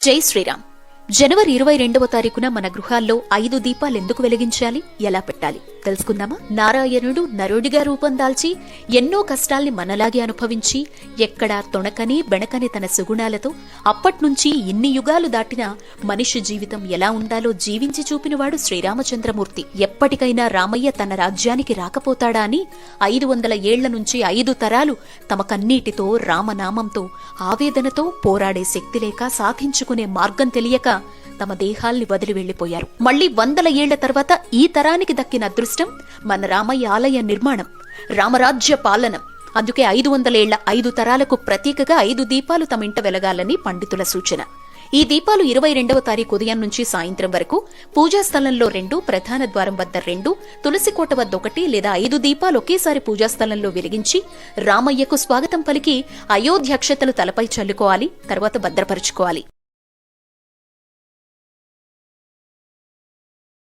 జై శ్రీరామ్. జనవరి 22వ తారీఖున మన గృహాల్లో 5 దీపాలు ఎందుకు వెలిగించాలి, ఎలా పెట్టాలి తెలుసుకుందామా? నారాయణుడు నరుడిగా రూపం దాల్చి ఎన్నో కష్టాల్ని మనలాగే అనుభవించి ఎక్కడా తొణకని బెణకని తన సుగుణాలతో అప్పట్నుంచి ఇన్ని యుగాలు దాటినా మనిషి జీవితం ఎలా ఉండాలో జీవించి చూపినవాడు శ్రీరామచంద్రమూర్తి. ఎప్పటికైనా రామయ్య తన రాజ్యానికి రాకపోతాడా అని 500 ఏళ్ల నుంచి 5 తరాలు తమ కన్నీటితో రామనామంతో ఆవేదనతో పోరాడే శక్తి లేక సాధించుకునే మార్గం తెలియక తమ దేహాల్ని వదిలి వెళ్లిపోయారు. మళ్లీ 100 ఏళ్ల తర్వాత ఈ తరానికి దక్కిన అదృష్టం మన రామయ్య ఆలయ నిర్మాణం, రామరాజ్య పాలనం. అందుకే 500 ఏళ్ల 5 తరాలకు ప్రతీకగా 5 దీపాలు తమ ఇంట వెలగాలని పండితుల సూచన. ఈ దీపాలు 22వ తారీఖు ఉదయం నుంచి సాయంత్రం వరకు పూజాస్థలంలో 2, ప్రధాన ద్వారం వద్ద 2, తులసికోట వద్ద 1 లేదా 5 దీపాలు ఒకేసారి పూజాస్థలంలో వెలిగించి రామయ్యకు స్వాగతం పలికి అయోధ్య అక్షతలు తలపై చల్లుకోవాలి. తర్వాత భద్రపరుచుకోవాలి.